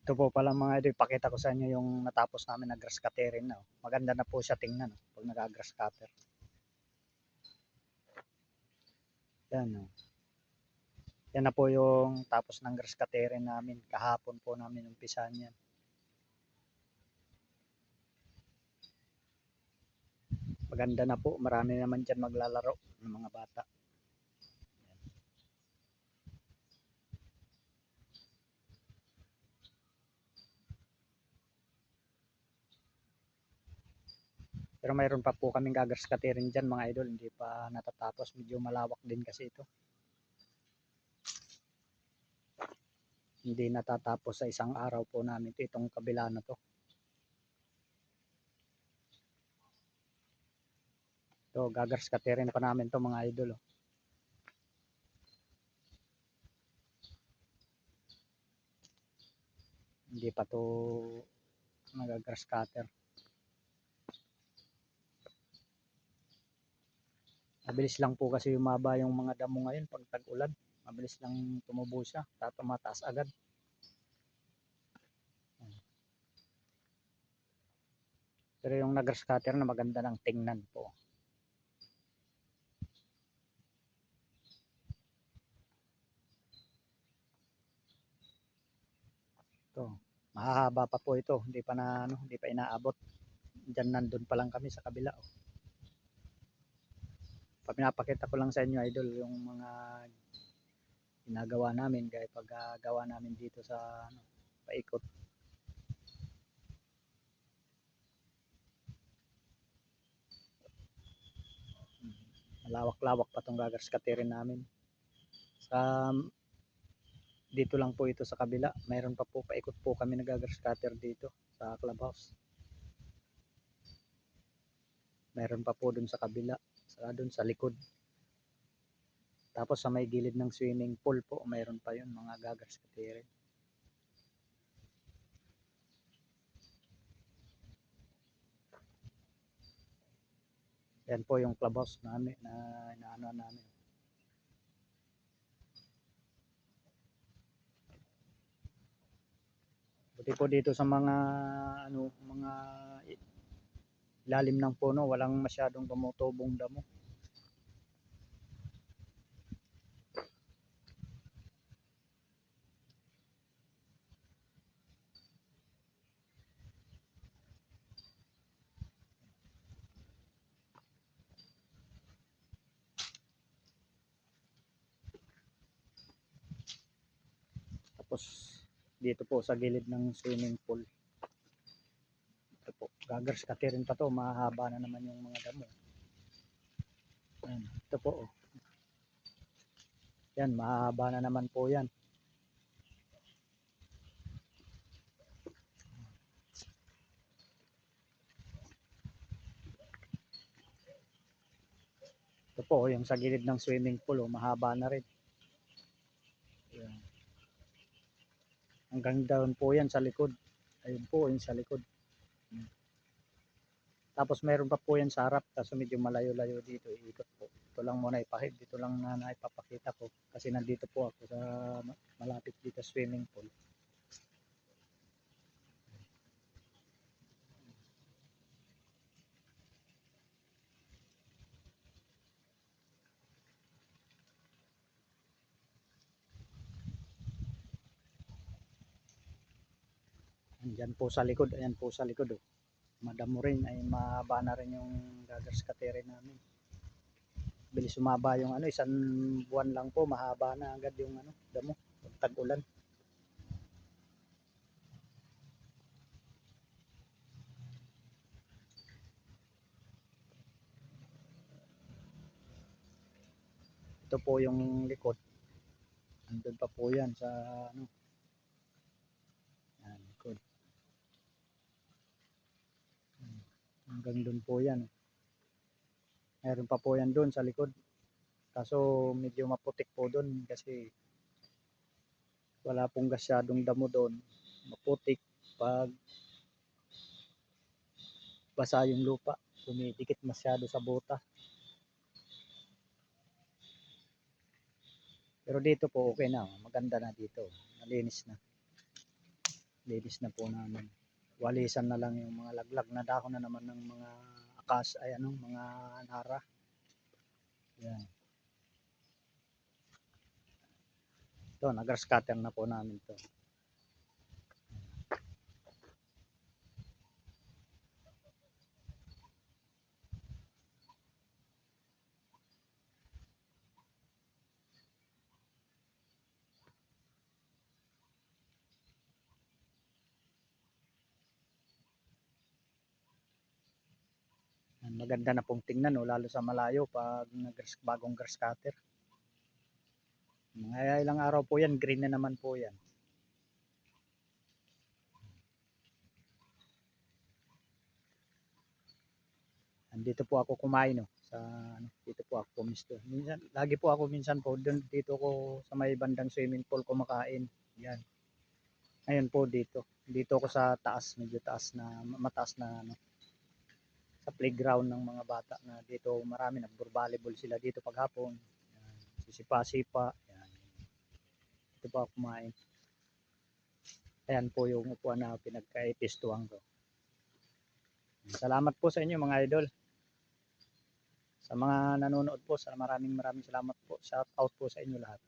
Ito po pala mga idol, pakita ko sa inyo yung natapos namin na grass cutterin na. Maganda na po siya tingnan pag nag-grass cutter. Yan o. Yan na po yung tapos ng grass cutterin namin. Kahapon po namin umpisahan yan. Maganda na po. Marami naman dyan maglalaro ng mga bata. Pero mayroon pa po kaming gagrass cutterin dyan mga idol. Hindi pa natatapos. Medyo malawak din kasi ito. Hindi natatapos sa isang araw po namin ito. Itong kabila na to. Ito, gagrass cutterin pa namin to mga idol. Hindi pa to nag-grass cutter. Mabilis lang po kasi umaba yung mga damo ngayon pag tag-ulan. Mabilis lang tumubo siya, tumataas agad. Pero yung nag-grass cutter na maganda ng tingnan po. Ito, mahahaba pa po ito, hindi pa hindi pa inaabot. Diyan nandun pa lang kami sa kabila. Pinapakita ko lang sa inyo idol yung mga ginagawa namin gaya paggawa namin dito sa paikot. Malawak-lawak pa tong gagrass cutterin namin. Sa dito lang po ito sa kabila. Mayroon pa po paikot po kami nag-grass cutter dito sa clubhouse. Mayroon pa po dun sa kabila, dun sa likod. Tapos sa may gilid ng swimming pool po, mayroon pa yun mga gagrass cutterin. Yan po yung clubhouse namin na inaano namin. Buti po dito sa mga mga ilalim ng puno, walang masyadong tumutubong damo. Tapos dito po sa gilid ng swimming pool. Ito po, gagrass cutterin pa to, mahaba na naman yung mga damo. Yan, ito po. Yan, mahaba na naman po yan. Ito po, yung sa gilid ng swimming pool, mahaba na rin. Yan. Hanggang down po yan sa likod. Ayun po, yung sa likod. Tapos meron pa po yan sa harap, kaso medyo malayo-layo dito, iikot po. Ito lang muna dito lang na naipapakita ko kasi nandito po ako sa malapit dito swimming pool. Andyan po sa likod, ayan po sa likod oh. Madamo rin, ay mahaba na rin yung gagrass cutterin namin. Bilis sumaba yung isang buwan lang po, mahaba na agad yung damo, tag-ulan. Ito po yung likod. Andun pa po yan sa yan, likod. Hanggang dun po yan. Meron pa po yan dun sa likod. Kaso medyo maputik po dun kasi wala pong gasyadong damo doon. Maputik pag basa yung lupa. Dumidikit masyado sa buta. Pero dito po okay na. Maganda na dito. Malinis na. linis na po namin. Walisan na lang yung mga laglag na dahon na naman ng mga mga nara. Yan. Ito, nag-grass cutter na po namin to. Maganda na pong tingnan, no? Lalo sa malayo pag bagong grass cutter. Mga ilang araw po yan, green na naman po yan. Dito po ako kumain, no? Dito po ako pumisto. Lagi po ako minsan po dito ko sa may bandang swimming pool kumakain. Yan. Ngayon po dito. Dito ako sa taas, medyo taas na mataas na sa playground ng mga bata na dito marami nagbo-volleyball sila dito paghapon. Yan. Sisipa-sipa. Yan. Dito po ako kumain. Ayan po yung upuan na pinagkaipistuhan ko. Salamat po sa inyo mga idol. Sa mga nanonood po, maraming salamat po. Shout out po sa inyo lahat.